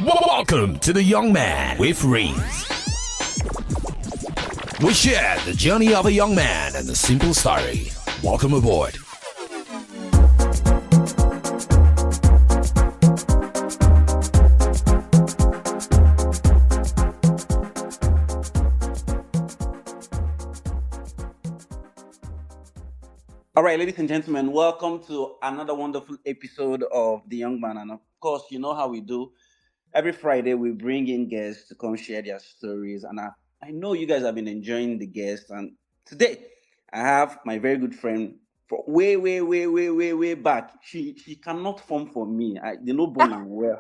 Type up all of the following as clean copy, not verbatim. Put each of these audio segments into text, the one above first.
Welcome to the Young Man with Reams. We share the journey of a young man and the simple story. Welcome aboard. All right, ladies and gentlemen, welcome to another wonderful episode of The Young Man. And of course, you know how we do. Every Friday, we bring in guests to come share their stories. And I know you guys have been enjoying the guests. And today, I have my very good friend for way back. She cannot form for me. They know born and well.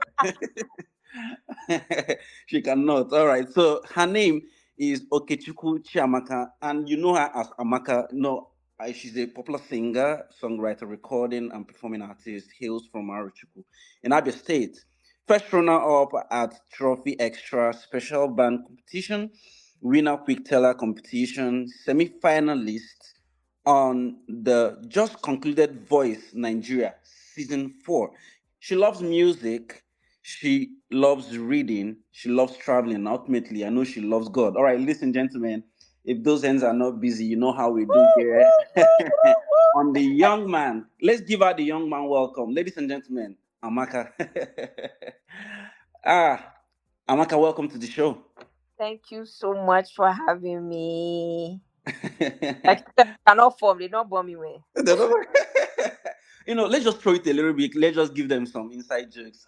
She cannot. All right. So her name is Okechukwu Chiamaka, and you know her as Amaka. No, she's a popular singer, songwriter, recording, and performing artist. Hails from Arochukwu in Abia State. First runner-up at Trophy Extra Special Band Competition, winner Quick Teller Competition, semi-finalist on the just concluded Voice Nigeria Season 4. She loves music, she loves reading, she loves traveling. Ultimately, I know she loves God. All right, ladies and gentlemen, if those hands are not busy, you know how we do here on the young man. Let's give her the young man welcome. Ladies and gentlemen, Amaka. ah, Amaka, welcome to the show. Thank you so much for having me. Like you said, cannot form, they don't bomb me way. Let's just throw it a little bit. Let's just give them some inside jokes.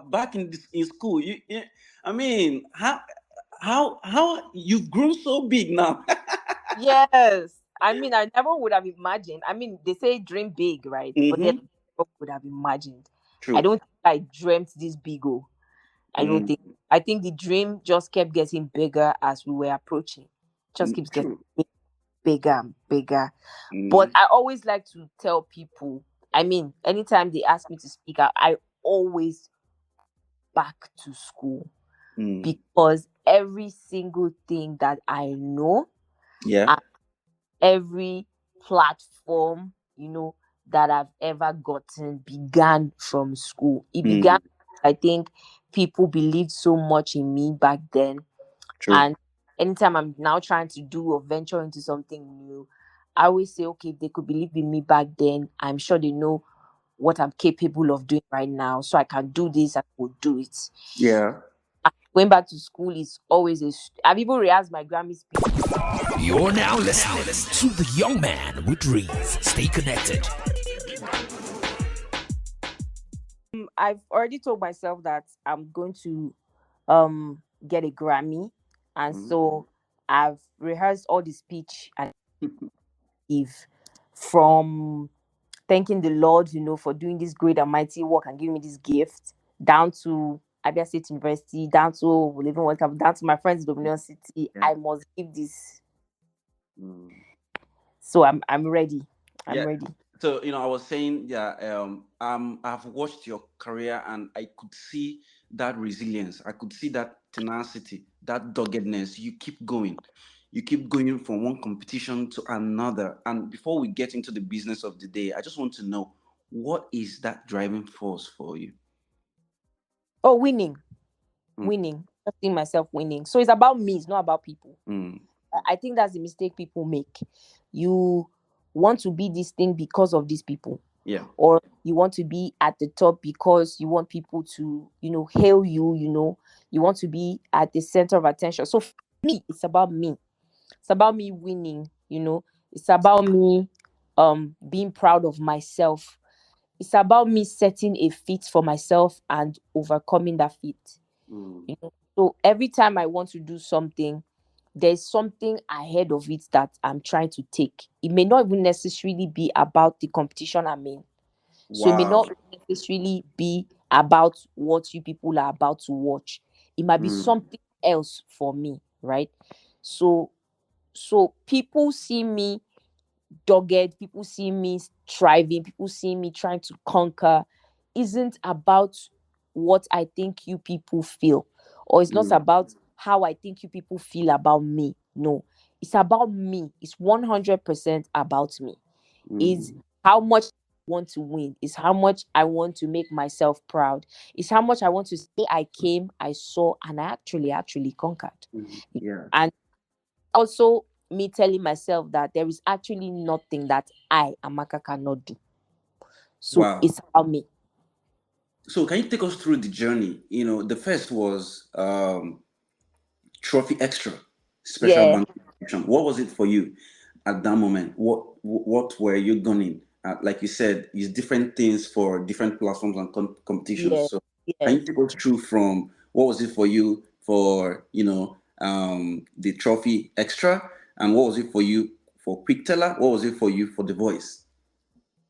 Back in school, I mean, how you've grown so big now? Yes. I mean, I never would have imagined. I mean, they say dream big, right? But then Mm-hmm. I never would have imagined. I True. don't think I dreamt this big. Oh, I don't think. I think the dream just kept getting bigger as we were approaching. Just keeps getting True. bigger and bigger. But Mm, I always like to tell people, I mean, anytime they ask me to speak out, I always back to school mm. because every single thing that I know Yeah. and every platform, that I've ever gotten began from school. It began, Mm, I think people believed so much in me back then. true. And anytime I'm now trying to do or venture into something new, I always say, okay, if they could believe in me back then, I'm sure they know what I'm capable of doing right now. So I can do this, I will do it. Yeah. Going back to school is always I've even rehearsed my Grammy speech. You're now listening to the Young Man with Reams. Stay connected. I've already told myself that I'm going to get a Grammy, and Mm. so I've rehearsed all the speech I give, from thanking the Lord, for doing this great and mighty work and giving me this gift, down to Abia State University, down to Living World Cup, down to my friends in Dominion City. Yeah. I must give this. Mm. So I'm ready. I'm Yeah. ready. So I was saying, yeah, I've watched your career and I could see that resilience. I could see that tenacity, that doggedness. You keep going from one competition to another. And before we get into the business of the day, I just want to know, what is that driving force for you? Oh, winning, Mm, winning. Just seeing myself winning. So it's about me. It's not about people. mm, I think that's the mistake people make. You want to be this thing because of these people, yeah. or you want to be at the top because you want people to, hail you, you want to be at the center of attention. So for me, it's about me. It's about me winning, It's about me being proud of myself. It's about me setting a feat for myself and overcoming that feat. Mm, So every time I want to do something, there's something ahead of it that I'm trying to take. It may not even necessarily be about the competition I'm in. So it may wow. not necessarily be about what you people are about to watch. It might be Mm, something else for me, right? So so people see me dogged, people see me striving, people see me trying to conquer, isn't about what I think you people feel, or it's not mm, about how I think you people feel about me. No, it's about me. It's 100% about me. Is mm. how much want to win. It's how much I want to make myself proud. It's how much I want to say I came, I saw, and I actually conquered. Yeah. And also me telling myself that there is actually nothing that I, Amaka, cannot do. So Wow. it's about me. So can you take us through the journey? The first was Trophy Extra Special Yeah, Bank Competition. What was it for you at that moment? What were you gunning? Like you said, it's different things for different platforms and competitions. yeah, So can yeah. you take us through from what was it for you for the Trophy Extra, and what was it for you for Quick Teller? What was it for you for The Voice?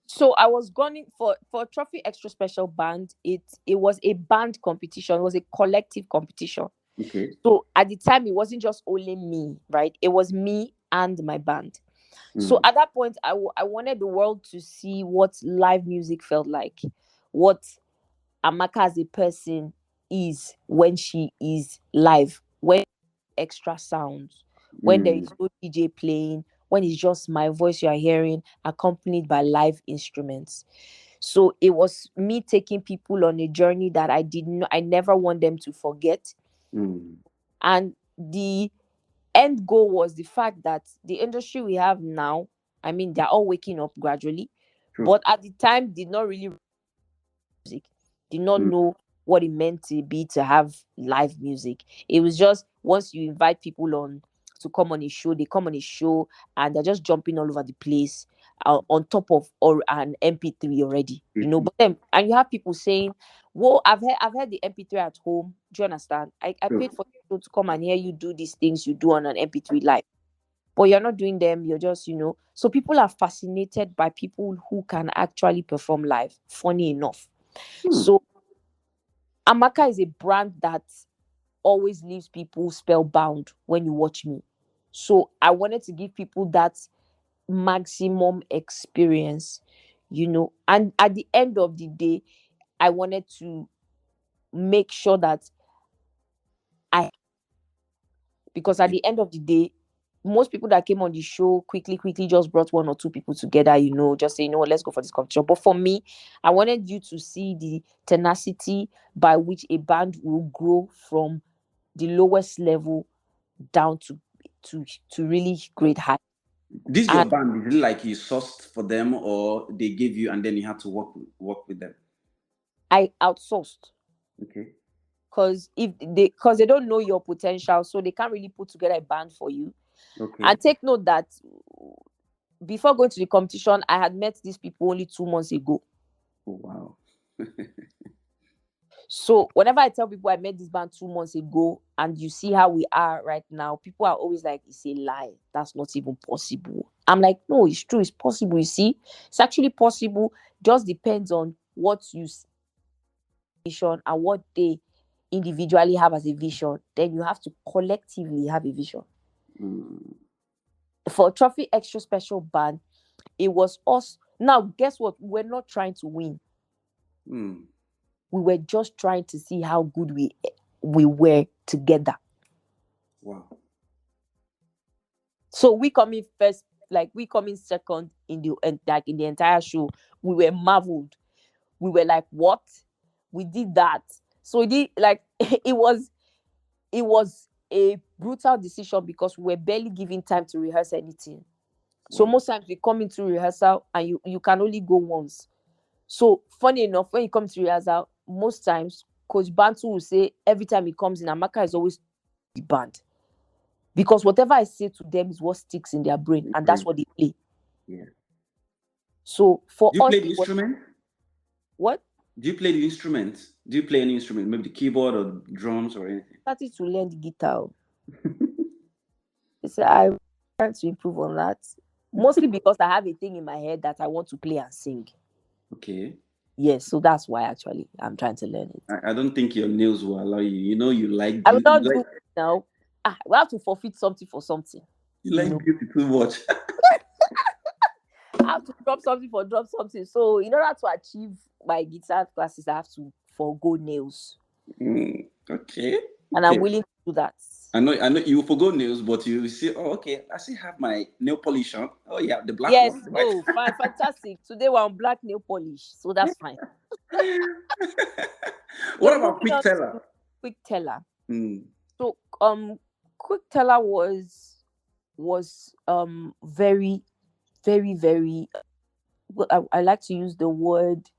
So I was gunning for Trophy Extra Special Band. It was a band competition. It was a collective competition. Okay. So at the time, it wasn't just only me, right? It was me and my band. So Mm, at that point, I wanted the world to see what live music felt like, what Amaka as a person is when she is live, when extra sounds, when there mm, is no DJ playing, when it's just my voice you are hearing, accompanied by live instruments. So it was me taking people on a journey that I never want them to forget. mm. And the end goal was the fact that the industry we have now, I mean, they're all waking up gradually, True. but at the time did not really music, did not Mm, know what it meant to be to have live music. It was just once you invite people on to come on a show, they come on a show and they're just jumping all over the place on top of or an MP3 already, But then and you have people saying, "Well, I've heard the MP3 at home. Do you understand? I true. paid for people to come and hear you do these things you do on an MP3 live." But you're not doing them, you're just. So people are fascinated by people who can actually perform live, funny enough. Hmm. So Amaka is a brand that always leaves people spellbound when you watch me. So I wanted to give people that maximum experience. And at the end of the day, I wanted to make sure that I, because at the end of the day, most people that came on the show quickly just brought one or two people together, just say, let's go for this competition. But for me, I wanted you to see the tenacity by which a band will grow from the lowest level down to to really great height. This your And band, is it like you sourced for them or they gave you and then you had to work with them? I outsourced Okay. because they don't know your potential, so they can't really put together a band for you. Okay. And take note that before going to the competition, I had met these people only 2 months ago. Oh, wow. So whenever I tell people I met this band 2 months ago and you see how we are right now, people are always like, it's a lie. That's not even possible. I'm like, no, it's true. It's possible. You see, it's actually possible. Just depends on what you see vision and what they individually have as a vision. Then you have to collectively have a vision. Mm, For Trophy Extra Special Band, it was us. Now, guess what? We're not trying to win. mm, We were just trying to see how good we were together. wow. So we come in first, like we come in second in the entire show. We were marveled. We were like, what? We did that. So it did like it was a brutal decision because we were barely given time to rehearse anything. So Wow. most times we come into rehearsal and you can only go once. So funny enough, when you come to rehearsal, most times Coach Bantu will say every time he comes in, Amaka is always the band. Because whatever I say to them is what sticks in their brain, and that's Great. what they play. Yeah. So for Do you us, play the it was instrument? what Do you play the instrument? Do you play any instrument? Maybe the keyboard or drums or anything? started to learn the guitar. So I'm trying to improve on that. Mostly because I have a thing in my head that I want to play and sing. Okay. Yes, so that's why actually I'm trying to learn it. I don't think your nails will allow you. You like I will beauty. not do it now. We have to forfeit something for something. You You like know, beauty too much. I have to drop something for drop something. So in order to achieve my guitar classes, I have to forego nails, Mm, okay. and I'm Okay. willing to do that. I know you forgo nails, but you see, oh, okay, I still have my nail polish on. Oh yeah, the black Yes. one. The white. Oh, fine, fantastic. Today we're on black nail polish, so that's fine. What So about moving quick on teller? to quick teller. Mm. So quick teller was very, very, very, well, I like to use the word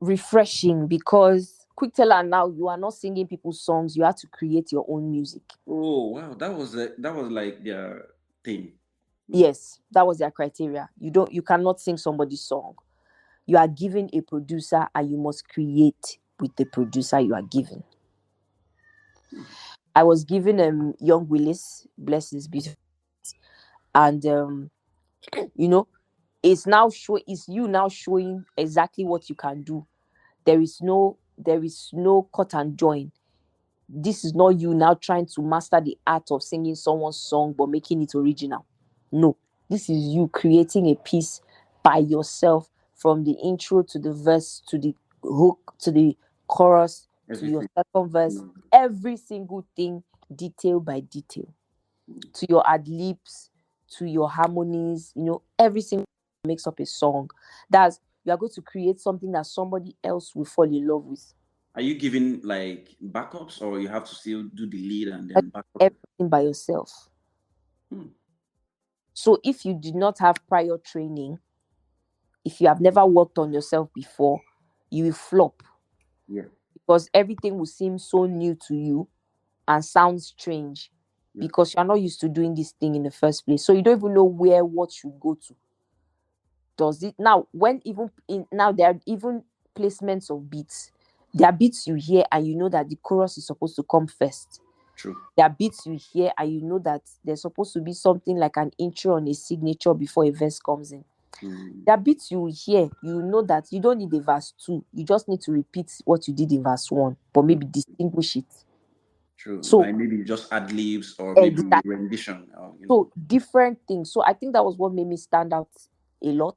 refreshing, because quick teller now, you are not singing people's songs, you have to create your own music. Oh wow, that was like their thing. Mm. Yes, that was their criteria. You cannot sing somebody's song. You are given a producer and you must create with the producer you are given. I was given Young Willis, bless his beautiful, and you know, it's you now showing exactly what you can do. There is no cut and join. This is not you now trying to master the art of singing someone's song but making it original. No, this is you creating a piece by yourself, from the intro to the verse to the hook to the chorus to your Everything. second verse. Mm. Every single thing, detail by detail, to your ad libs, to your harmonies, every single thing makes up a song. That's You are going to create something that somebody else will fall in love with. Are you giving like backups, or you have to still do the lead and Like, then backup? everything by yourself. Hmm. So if you did not have prior training, if you have never worked on yourself before, you will flop, Yeah. because everything will seem so new to you and sound strange, Yeah. because you're not used to doing this thing in the first place. So you don't even know where what should go to. Does it now, when even in now there are even placements of beats. There are beats you hear and you know that the chorus is supposed to come first. True. There are beats you hear and you know that there's supposed to be something like an intro and a signature before a verse comes in. Mm. There are beats you hear, you know that you don't need a verse 2. You just need to repeat what you did in verse 1, but maybe distinguish it. True. So Like maybe just ad libs or maybe exactly. rendition. Or, So different things. So I think that was what made me stand out a lot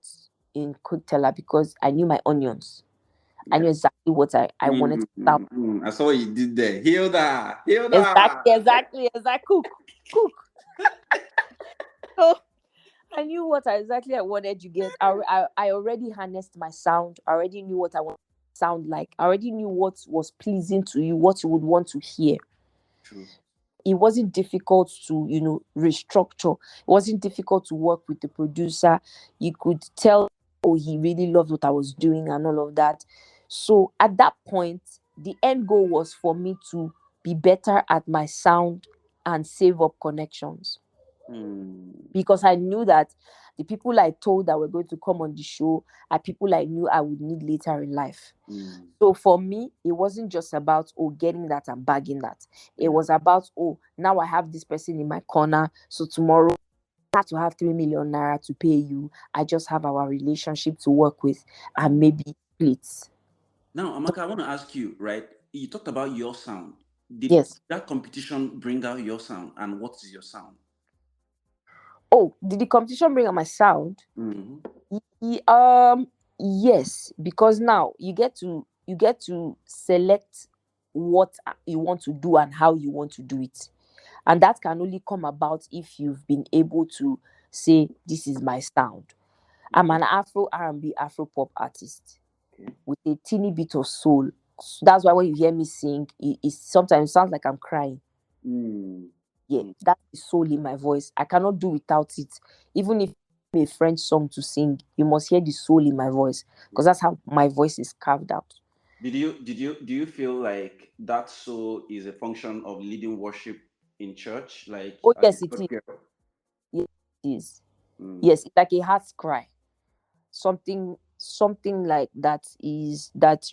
in Quick Teller, because I knew my onions. I yeah. knew exactly what I wanted to sound. I saw what you did there. Hilda. Hilda. Exactly. Cook. So I knew what exactly I wanted to get. I already harnessed my sound. I already knew what I wanted to sound like. I already knew what was pleasing to you, what you would want to hear. True. It wasn't difficult to, restructure. It wasn't difficult to work with the producer. You could tell, oh, he really loved what I was doing and all of that. So at that point, the end goal was for me to be better at my sound and save up connections, Mm. because I knew that the people I told that were going to come on the show are people I knew I would need later in life. Mm. So for me, it wasn't just about, oh, getting that and bagging that. It Yeah. was about, oh, now I have this person in my corner. So tomorrow I have to have 3 million naira to pay you. I just have our relationship to work with, and maybe split. Now, Amaka, I want to ask you, right? You talked about your sound. Did Yes. that competition bring out your sound? And what is your sound? Oh, did the competition bring out my sound? Mm-hmm. Yes, because now you get to select what you want to do and how you want to do it. And that can only come about if you've been able to say, this is my sound. I'm Okay. an Afro R&B Afro pop artist Okay. with a teeny bit of soul. That's why when you hear me sing, it sometimes sounds like I'm crying. Mm. Yeah, Mm. that's the soul in my voice. I cannot do without it. Even if it's a French song to sing, you must hear the soul in my voice, Yeah. because that's how my voice is carved out. Do you feel like that soul is a function of leading worship in church, like Oh as a yes, it church is. girl? Yes, it is. Mm. Yes, it's like a heart cry. Something like that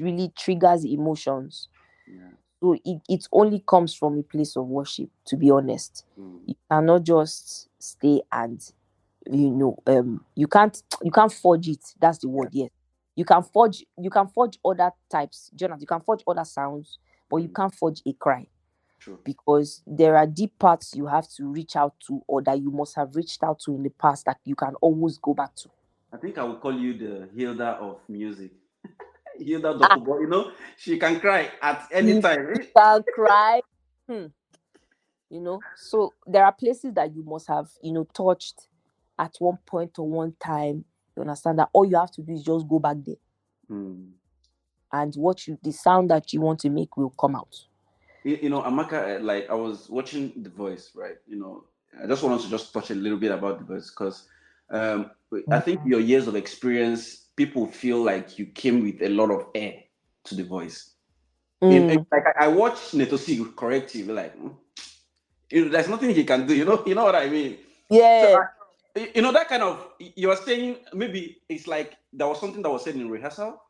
really triggers emotions. Yeah. So it only comes from a place of worship, to be honest. Mm. You cannot just stay and, you can't forge it. That's the Yeah. word. Yes, you can forge other types, Jonathan. You can forge other sounds, but you Mm. can't forge a cry, True. because there are deep parts you have to reach out to, or that you must have reached out to in the past, that you can always go back to. I think I will call you the Hilda of music. Hilda Ah, Dokubo, she can cry at any if time. you can cry. Hmm. So there are places that you must have, touched at one point or one time. You understand that all you have to do is just go back there, and the sound that you want to make will come out. Amaka, like I was watching The Voice, right? I just wanted to just touch a little bit about The Voice because um, I think your years of experience, people feel like you came with a lot of air to The Voice. Like I watched Netosi correct you, like, there's nothing he can do. You know what I mean? So, Yeah. that kind of, you are saying maybe it's like there was something that was said in rehearsal,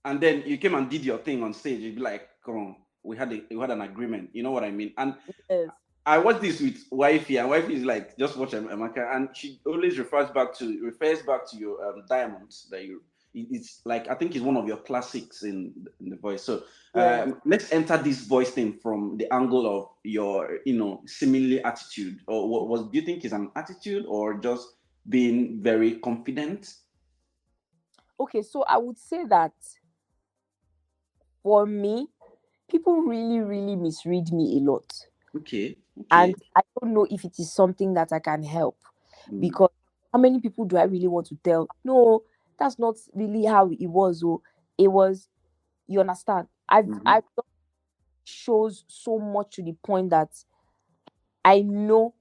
and then you came and did your thing on stage. You'd be like, come on, we had an agreement. You know what I mean? And Yes. I watched this with wifey, and wifey is like, just watch Amaka, and she always refers back to your diamonds that you. It's like, I think it's one of your classics in The Voice. So Yes. let's enter this voice thing from the angle of your seemingly attitude, or what do you think is an attitude, or just being very confident? Okay, so I would say that for me, people really, really misread me a lot. Okay. And I don't know if it is something that I can help, because how many people do I really want to tell? No, that's not really how it was. Oh, it was, you understand? I've done shows so much to the point that I know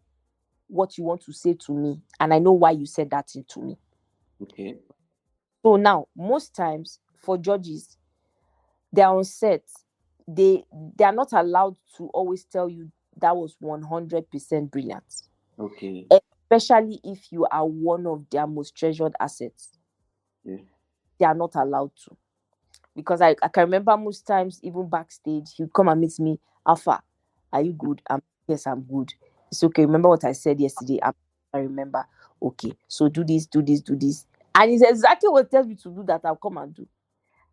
what you want to say to me, and I know why you said that thing to me. Okay. So now, most times for judges, they're on set. They are not allowed to always tell you that was 100% brilliant. Okay. Especially if you are one of their most treasured assets. Yeah. They are not allowed to. Because I can remember most times, even backstage, he'd come and meet me. Alpha, are you good? Yes, I'm good. It's okay. Remember what I said yesterday? I remember. Okay, so do this, do this, do this. And it's exactly what he tells me to do that I'll come and do.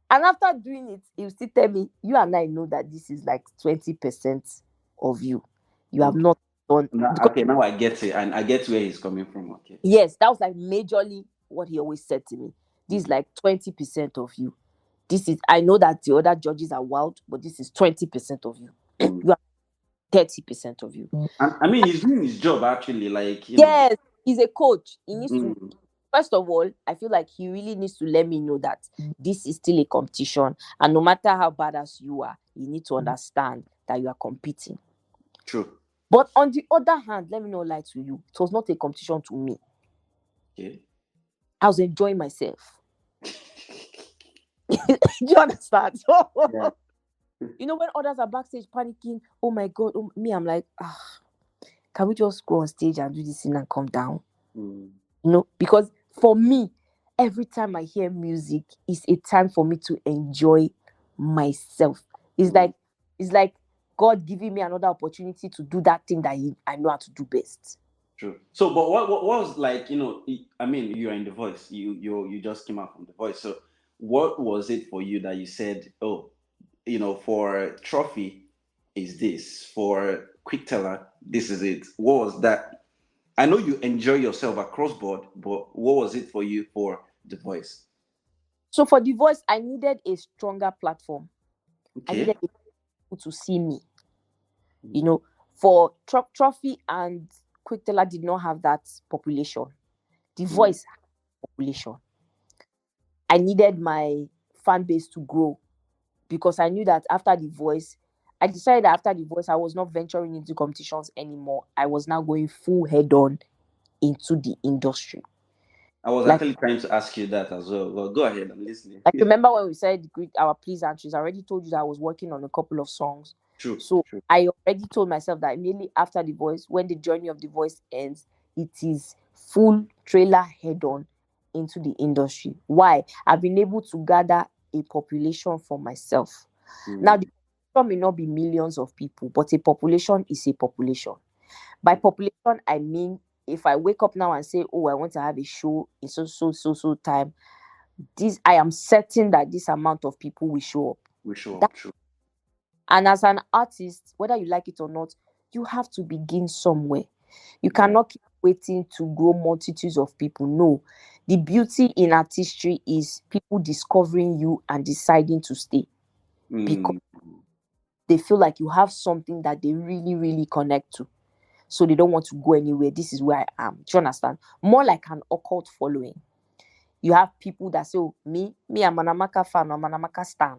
And after doing it, he'll still tell me, you and I know that this is like 20% of you. You have Okay. not done. Now I get it, and I get where he's coming from. Okay. Yes, that was like majorly what he always said to me. This is like 20% of you. I know that the other judges are wild, but this is 20% of you. You are 30% of you. And I mean, he's doing his job actually, like, Yes, he's a coach. He needs to, Mm, first of all, I feel like he really needs to let me know that this is still a competition. And no matter how badass you are, you need to understand that you are competing. true. But on the other hand, let me not lie to you, it was not a competition to me. Okay. I was enjoying myself. Do you understand? Yeah. When others are backstage panicking, oh my God, me, I'm like, can we just go on stage and do this thing and come down? Because for me, every time I hear music, it's a time for me to enjoy myself. It's like God giving me another opportunity to do that thing that I know how to do best. True. So, but what was like, I mean, you are in The Voice. You just came out from The Voice. So, what was it for you that you said, oh, for trophy is this, for quick teller, this is it? What was that? I know you enjoy yourself across board, but what was it for you for The Voice? So for The Voice, I needed a stronger platform. I Okay. needed people to see me. For trophy and quick teller did not have that population. The Voice had population. I needed my fan base to grow, because I knew that I decided that after The Voice, I was not venturing into competitions anymore. I was now going full head on into the industry. I was Like, actually trying to ask you that as well. Well, go ahead. I'm listening. remember when we said our pleasantries, I already told you that I was working on a couple of songs. True. So True. I already told myself that immediately after The Voice, when the journey of The Voice ends, it is full trailer head on into the industry. Why? I've been able to gather a population for myself. Now, the population may not be millions of people, but a population is a population. By population, I mean, if I wake up now and say, oh, I want to have a show in so time, I am certain that this amount of people will show up. We show up. True. And as an artist, whether you like it or not, you have to begin somewhere. You Yeah. cannot keep waiting to grow multitudes of people. No. The beauty in artistry is people discovering you and deciding to stay, because they feel like you have something that they really, really connect to. so they don't want to go anywhere. This is where I am. Do you understand? More like an occult following. You have people that say, oh, I'm an Amaka fan, I'm an Amaka stan.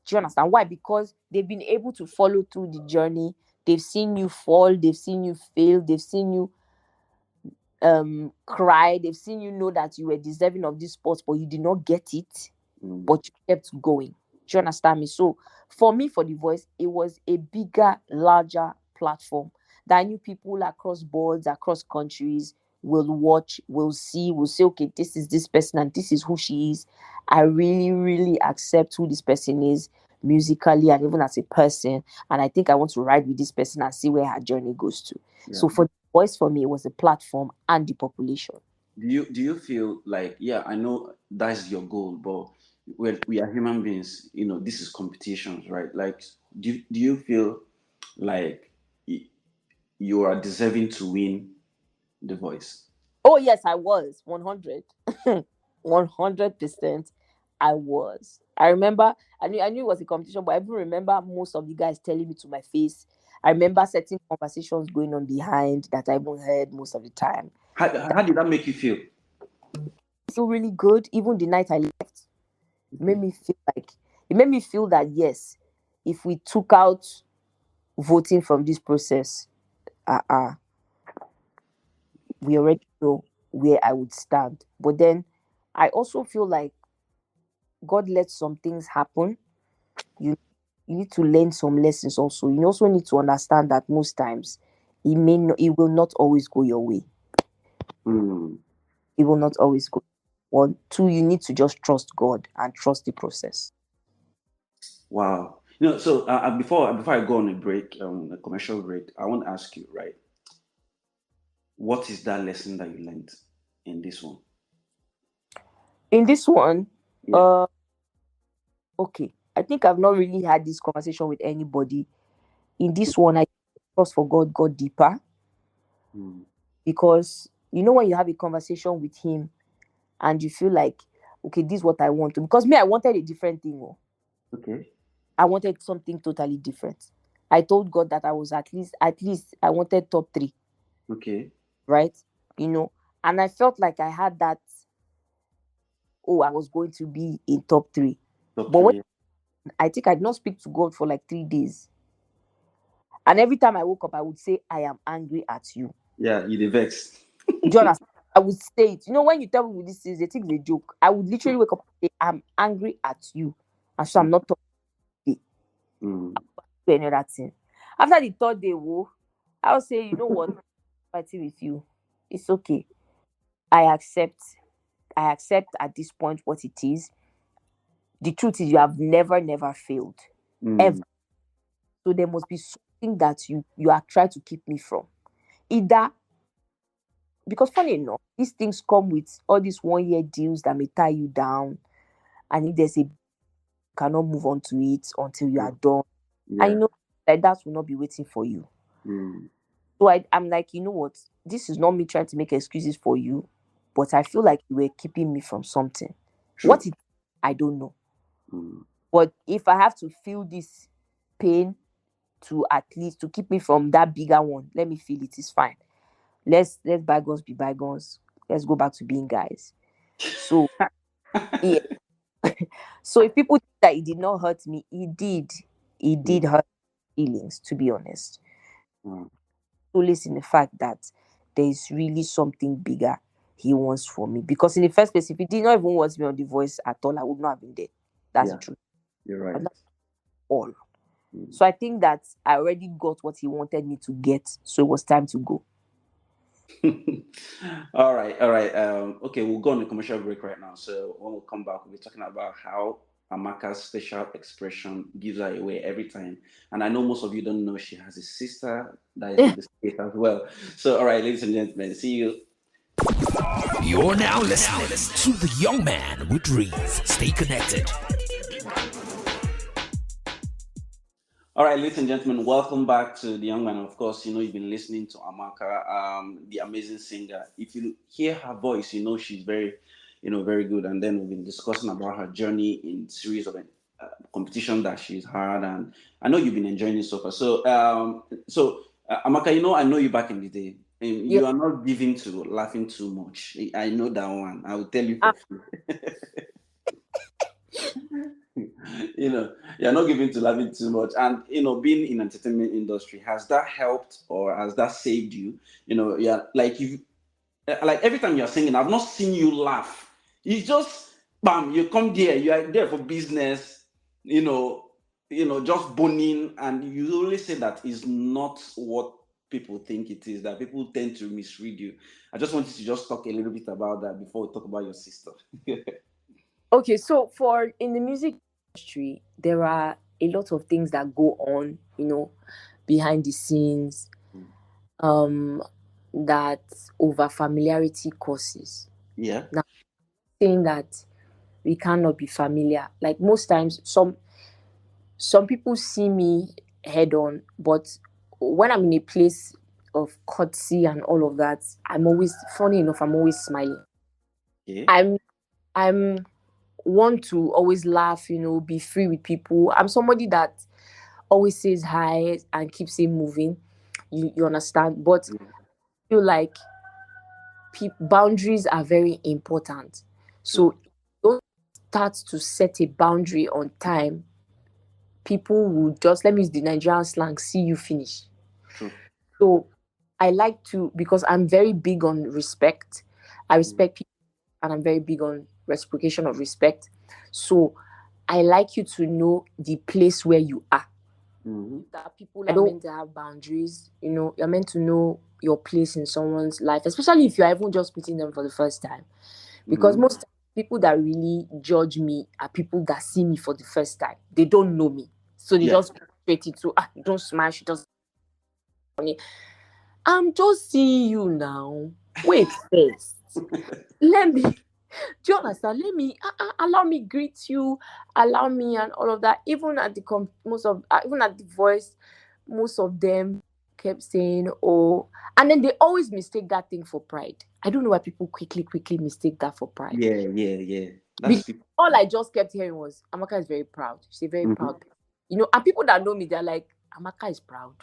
Do you understand? Why? Because they've been able to follow through the journey. They've seen you fall, they've seen you fail, they've seen you cry, they've seen you know that you were deserving of this spot, but you did not get it, but you kept going. Do you understand me? So for me, for The Voice, it was a bigger, larger platform that I knew people across boards, across countries will watch, will see, will say, okay, this is this person and this is who she is. I really, really accept who this person is musically and even as a person. And I think I want to ride with this person and see where her journey goes to. Yeah. So for The Voice, for me, it was the platform and the population. Do you feel like, yeah, I know that's your goal, but we are human beings, this is competitions, right? Like, do you feel like you are deserving to win The Voice? Oh yes, I was 100, 100%. I was. I remember. I knew it was a competition, but I even remember most of the guys telling me to my face. I remember certain conversations going on behind that I even heard most of the time. How did that make you feel? I feel really good. Even the night I left, made me feel like it made me feel that yes, if we took out voting from this process, we already know where I would stand. But then I also feel like God lets some things happen. You you need to learn some lessons also. You also need to understand that most times it will not always go your way. Mm. It will not always go. One, two, you need to just trust God and trust the process. Wow. So before I go on a commercial break, I want to ask you, right? What is that lesson that you learned in this one? In this one, Yeah. uh okay. I think I've not really had this conversation with anybody. In this one, I trust for God got deeper Mm. because when you have a conversation with him and you feel like, okay, this is what I want to, because me, I wanted a different thing. Okay. I wanted something totally different. I told God that I was at least I wanted top three, Okay. right? And I felt like I had that. Oh, I was going to be in top three, Top but when, three. I think I did not speak to God for like 3 days, and every time I woke up, I would say, "I am angry at you." Yeah, you the vex. Do you understand? I would say it. When you tell me this is, they think it's a joke. I would literally wake up and say, "I'm angry at you," and so I'm not talking Mm. to any other thing. After the third day, whoa, I would say, you know what, fighting with you, it's okay. I accept. I accept at this point what it is. The truth is, you have never failed, ever. Mm. So there must be something that you are trying to keep me from. Either because funny enough, these things come with all these 1 year deals that may tie you down, and if there's a cannot move on to it until you are done. And Yeah. like that will not be waiting for you. Mm. So I'm like, you know what? This is not me trying to make excuses for you, but I feel like you were keeping me from something. True. What it, I don't know. Mm. But if I have to feel this pain to at least to keep me from that bigger one, let me feel it. It's fine. Let's bygones be bygones. Let's go back to being guys. So yeah. So if people think that it did not hurt me, it did. It Mm. did hurt feelings, to be honest. Mm. Solace in the fact that there is really something bigger he wants for me. Because in the first place, if he did not even want me on The Voice at all, I would not have been there. That's the Yeah, truth. you're right. And that's all. Mm. So I think that I already got what he wanted me to get. So it was time to go. All right, all right. Okay, we'll go on a commercial break right now. So when we come back, we'll be talking about how Amaka's facial expression gives her away every time. And I know most of you don't know she has a sister that is in the States as well. So, all right, ladies and gentlemen, see you. You're now listening to the young man with dreams. Stay connected. All right, ladies and gentlemen, welcome back to The Young Man. Of course, you've been listening to Amaka, the amazing singer. If you hear her voice, she's very, very good. And then we've been discussing about her journey in series of competition that she's had, and I know you've been enjoying it so far. So, Amaka, I know you back in the day. And Yeah. you are not given to laughing too much. I know that one. I will tell you for free. You're not given to laughing too much. And being in entertainment industry, has that helped or has that saved you? Yeah, like you like every time you're singing, I've not seen you laugh. You just bam, you come there, you are there for business, just boning, and you only say that is not what people think it is, that people tend to misread you. I just wanted to just talk a little bit about that before we talk about your sister. Okay, so for in the music industry, there are a lot of things that go on, behind the scenes, um, that over familiarity causes. Yeah. Now, saying that we cannot be familiar. Like most times, some people see me head on, but when I'm in a place of courtesy and all of that, I'm always funny enough. I'm always smiling. Okay. I'm want to always laugh, be free with people. I'm somebody that always says hi and keeps it moving. You understand? But Yeah. I feel like boundaries are very important. True. So don't start to set a boundary on time. People will just, let me use the Nigerian slang, see you finish. True. So I like to, because I'm very big on respect. I respect people and I'm very big on reciprocation of respect. So I like you to know the place where you are. That people are meant to have boundaries. You're meant to know your place in someone's life, especially if you're even just meeting them for the first time. Because most people that really judge me are people that see me for the first time. They don't know me. So they just straight into, don't smash, just I'm just seeing you now. Wait first. Let me, do you understand? Let me allow me greet you, allow me and all of that. Even at the even at the voice, most of them kept saying, "Oh," and then they always mistake that thing for pride. I don't know why people quickly mistake that for pride. Yeah. That's people. All I just kept hearing was, "Amaka is very proud. She's a very proud person." And people that know me, they're like, "Amaka is proud.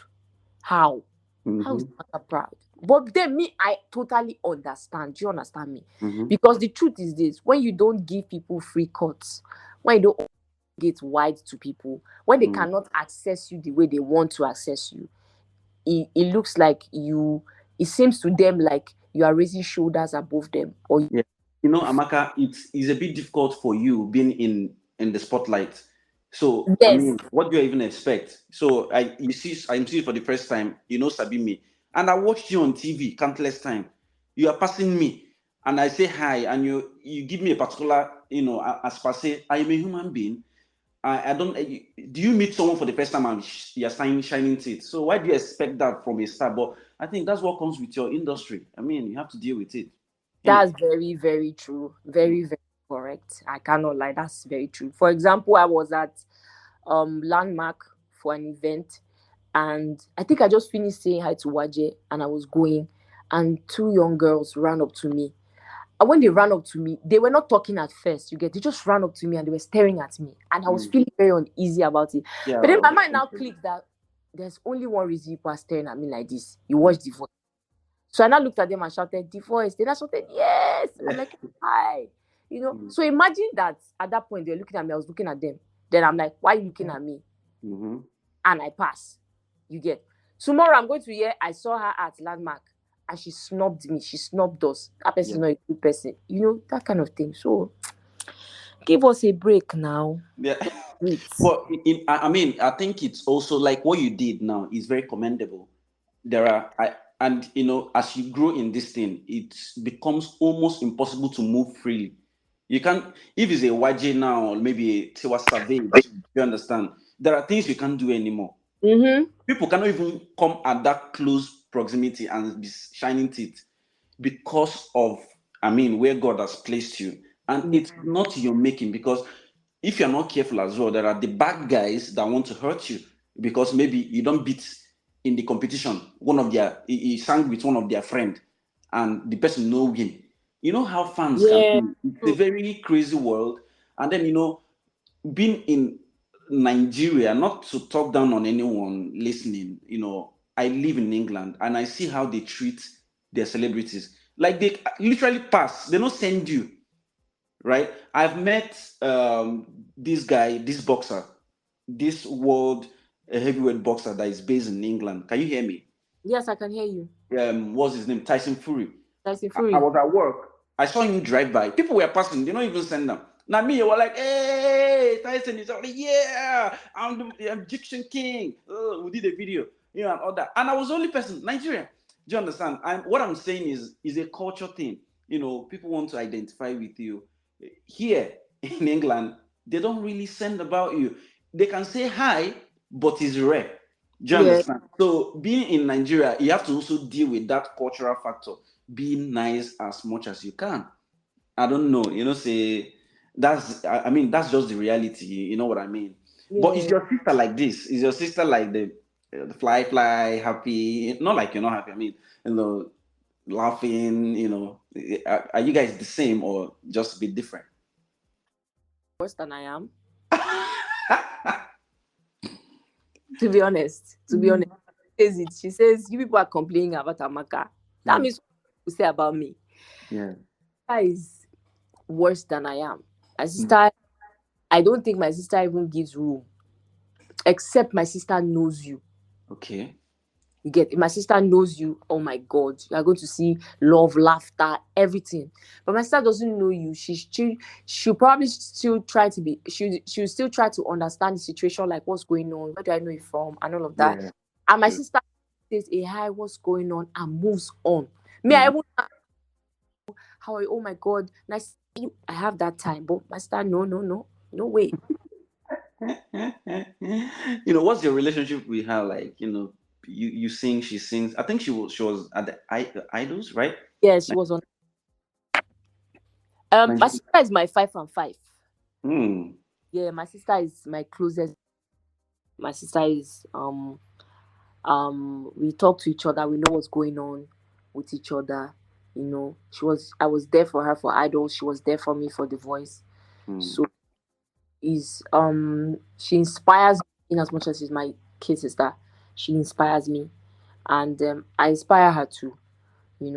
How? How is Amaka proud?" But then me, I totally understand. Do you understand me? Because the truth is this: when you don't give people free cuts, when you don't get wide to people, when they cannot access you the way they want to access you, it looks like it seems to them like you are raising shoulders above them. Or Yeah. Amaka, it's a bit difficult for you being in the spotlight. So, I yes, mean, what do you even expect? So, I'm seeing you for the first time, Sabi me. And I watched you on TV countless time. You are passing me, and I say hi, and you give me a particular, as per say, I am a human being. I don't. Do you meet someone for the first time and you're shining teeth? So why do you expect that from a star? But I think that's what comes with your industry. I mean, you have to deal with it. that's very, very true. Very, very correct. I cannot lie. That's very true. For example, I was at Landmark for an event, and I think I just finished saying hi to Waje, and I was going, and two young girls ran up to me. And when they ran up to me, they were not talking at first. They just ran up to me and they were staring at me, and I was feeling very uneasy about it. Yeah. But then my mind now clicked that there's only one reason people are staring at me like this. You watch the voice. So I now looked at them and shouted, "The voice." Then I shouted, "Yes." I'm like, "Hi." So imagine that at that point they're looking at me, I was looking at them. Then I'm like, "Why are you looking at me?" And I pass. You get. Tomorrow I'm going to hear I saw her at Landmark and she snubbed me. She snubbed us. That person is not a good person. That kind of thing. So give us a break now. Yeah. But I mean, I think it's also like what you did now is very commendable. As you grow in this thing, it becomes almost impossible to move freely. You can't, if it's a YJ now, or maybe a Tiwa Savage, you understand, there are things you can't do anymore. People cannot even come at that close proximity and be shining teeth because of, where God has placed you. And it's not your making, because if you're not careful as well, there are the bad guys that want to hurt you because maybe you don't beat in the competition. He sang with one of their friend and the person no win. You know how fans can be. It's a very crazy world. And then, being in Nigeria, not to talk down on anyone listening, I live in England and I see how they treat their celebrities. Like they literally pass, they don't send you, right? I've met this guy, this boxer, this world heavyweight boxer that is based in England. Can you hear me? Yes, I can hear you. What's his name? Tyson Fury. Tyson I Fury. was at work. I saw him drive by. People were passing. They don't even send them. Now me, they were like, "Hey, Tyson is like, yeah, I'm the Egyptian king." Oh, we did a video, and all that. And I was the only person, Nigeria. Do you understand? What I'm saying is a culture thing. People want to identify with you. Here in England, they don't really send about you. They can say hi, but it's rare. Do you understand? So being in Nigeria, you have to also deal with that cultural factor. Be nice as much as you can. I don't know, say that's just the reality. You know what I mean? But is your sister like this? Is your sister like the fly happy? Not like you're not happy. I mean, laughing. Are you guys the same or just a bit different? Worse than I am. To be honest, she says you people are complaining about Amakarh. That means what you say about me. Yeah, That is worse than I am. My sister, I don't think my sister even gives room, except my sister knows you. Okay. You get it? My sister knows you. Oh my God, you are going to see love, laughter, everything. But my sister doesn't know you. She'll probably still try to be. She'll still try to understand the situation, like what's going on, where do I know it from, and all of that. Yeah. And my sister says, "Hey, hi, what's going on?" and moves on. Me, I won't. How are you? Oh my God, nice to see you. I have that time, but my sister, no way. What's your relationship with her like? You sing, she sings. I think she was at the Idols, right? Yeah, she was on. My sister is my 5 and 5. Yeah, my sister is my closest. My sister is we talk to each other. We know what's going on with each other. I was there for her for Idols. She was there for me for The Voice. So she inspires me in as much as she's my kid sister. She inspires me, and I inspire her too. She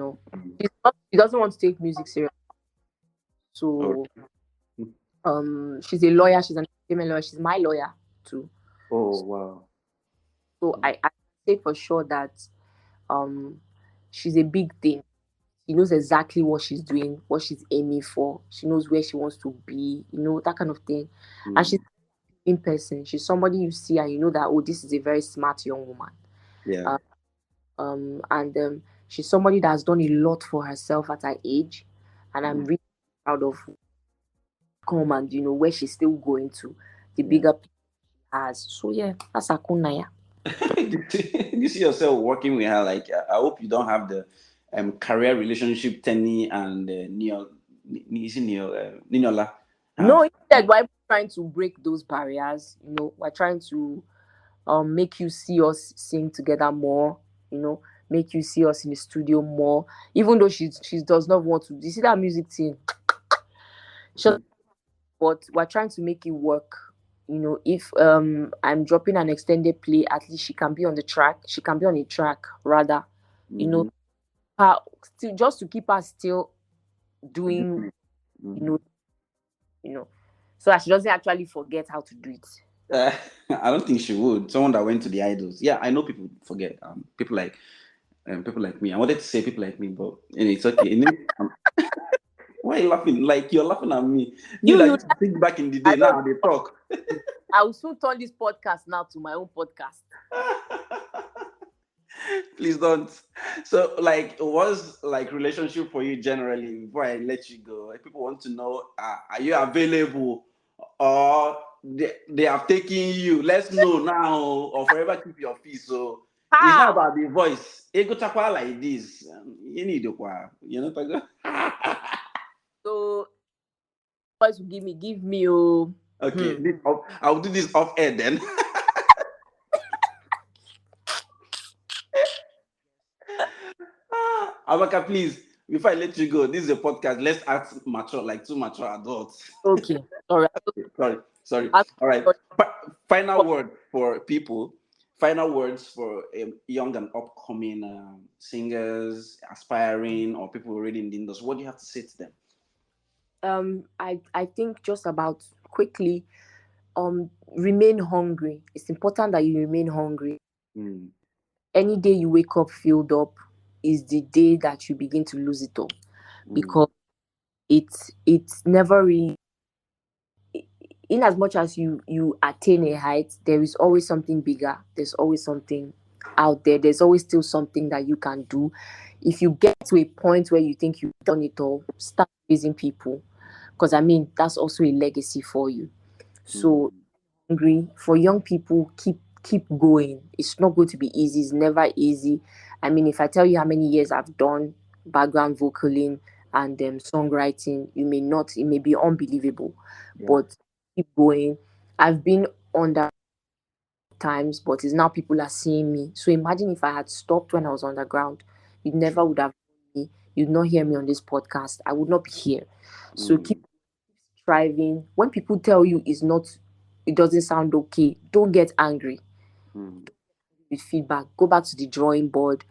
doesn't want to take music serious. So she's a lawyer. She's an entertainment lawyer. She's my lawyer too. Oh wow. So I say for sure that she's a big thing. She knows exactly what she's doing, what she's aiming for. She knows where she wants to be, that kind of thing. And she's in person. She's somebody you see and you know that, oh, this is a very smart young woman. Yeah. And she's somebody that has done a lot for herself at her age. And I'm really proud of come and where she's still going to, the bigger people she has. So yeah, that's Akunaya. You see yourself working with her? Like, I hope you don't have the career relationship Tenny and Ninola. No, instead we're trying to break those barriers. We're trying to make you see us sing together more. Make you see us in the studio more. Even though she does not want to. You see that music thing? But we're trying to make it work. If I'm dropping an extended play, at least she can be on the track. She can be on a track rather. Her, still just to keep her still doing, so that she doesn't actually forget how to do it. I don't think she would. Someone that went to the Idols. Yeah, I know people forget. People like me. I wanted to say people like me, but it's okay. Why are you laughing? Like you're laughing at me. You think back in the day. Now they talk. I will soon turn this podcast now to my own podcast. Please don't. So, what's relationship for you generally? Before I let you go, people want to know: are you available, or they have taken you? Let's know now, or forever keep your peace. So it's not about the voice. Ego chakwa like this. You need to So, voice will give me. Oh. Okay, I'll do this off air then. Amakarh, please, before I let you go, this is a podcast. Let's act mature, like two mature adults. Okay. All right. Sorry. All right. Final word for people. final words for young and upcoming singers, aspiring, or people already in the industry. What do you have to say to them? I think just about quickly, remain hungry. It's important that you remain hungry. Mm, Any day you wake up filled up is the day that you begin to lose it all, mm, because it's never really, in as much as you attain a height, there is always something bigger. There's always something out there. There's always still something that you can do. If you get to a point where you think you've done it all, start raising people, because I mean that's also a legacy for you. mm. So hungry for young people, keep going. It's not going to be easy. It's never easy. I mean, if I tell you how many years I've done background vocaling and songwriting, it may be unbelievable, Yeah. but keep going. I've been under times, but it's now people are seeing me. So imagine if I had stopped when I was underground, you never True. would have known me. You'd not hear me on this podcast. I would not be here. So Mm, keep striving. When people tell you it doesn't sound okay, don't get angry mm, with feedback. Go back to the drawing board,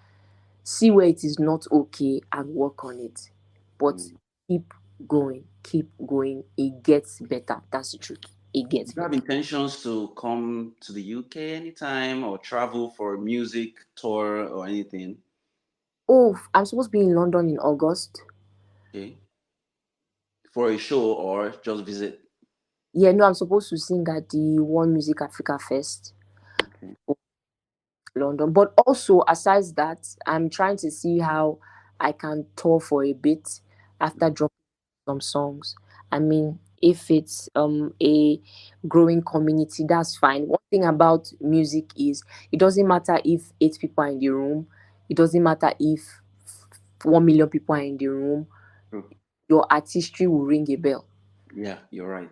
see where it is not okay, and work on it. But mm. keep going, keep going. It gets better. That's the truth. It Do gets you have better. intentions to come to the UK anytime or travel for a music tour or anything? Oh, I'm supposed to be in London in August. Okay. For a show or just visit? Yeah, no, I'm supposed to sing at the One Music Africa Fest, Okay. London. But also, aside that, I'm trying to see how I can tour for a bit after dropping some songs. I mean, if it's a growing community, that's fine. One thing about music is it doesn't matter if 8 people are in the room. It doesn't matter if 1 million people are in the room. True. Your artistry will ring a bell. Yeah, you're right.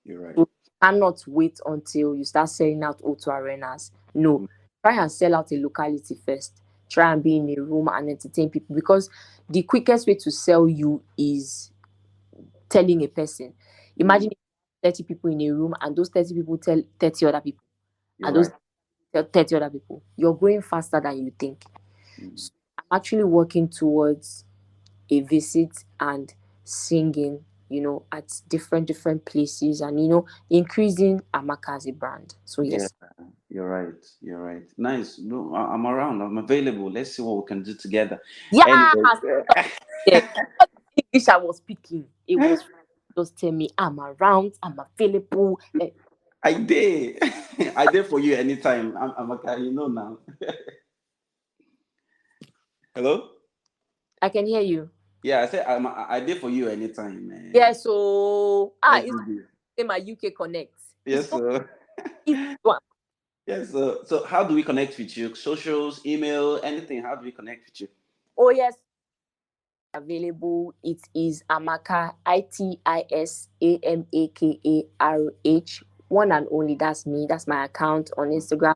You're right. So you cannot wait until you start selling out O2 arenas. No, Mm, try and sell out a locality first. Try and be in a room and entertain people, because the quickest way to sell you is telling a person. mm, Imagine 30 people in a room and those 30 people tell 30 other people, you're and those right. tell 30 other people. You're growing faster than you think. Mm. So I'm actually working towards a visit and singing, at different places, and increasing Amaka as a brand. So Yeah, yes. you're right. You're right. Nice. No, I'm around. I'm available. Let's see what we can do together. Yeah, Anyway, yeah. English I was speaking. It was just tell me I'm around, I'm available. I did. I did for you anytime. I'm okay, you know now. Hello? I can hear you. Yeah, I said I did for you anytime, man. Yeah, so Let's it's do this. my UK Connect. Yes, It's not sir. easy one. Yes, sir. So how do we connect with you? Socials, email, anything. How do we connect with you? Oh yes, available. It is Amaka, ITISAMAKARH. One and only. That's me. That's my account on Instagram,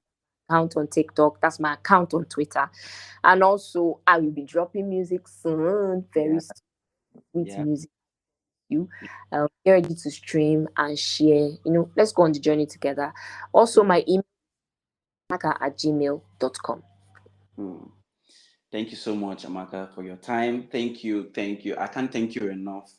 account on TikTok. That's my account on Twitter. And also, I will be dropping music soon. Very Yeah, sweet yeah. music. You get ready to stream and share. Let's go on the journey together. Also, my email amaka@gmail.com. Hmm. Thank you so much, Amaka, for your time. Thank you, thank you. I can't thank you enough.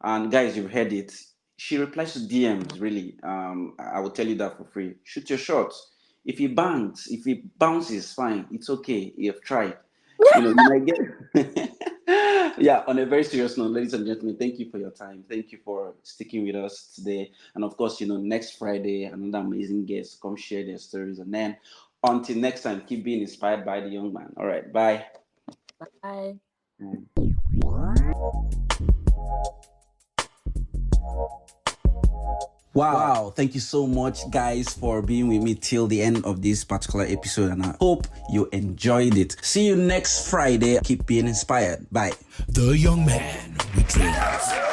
And guys, you've heard it. She replies to DMs, really. I will tell you that for free. Shoot your shots. If it bangs, if it bounces, fine. It's okay. You've tried. You might get. Yeah, on a very serious note, ladies and gentlemen, thank you for your time. Thank you for sticking with us today. And of course, next Friday, another amazing guest come share their stories. And then until next time, keep being inspired by the young man. All right, bye. Bye. Wow, thank you so much, guys, for being with me till the end of this particular episode, and I hope you enjoyed it. See you next Friday. Keep being inspired. Bye. The young man with dreams.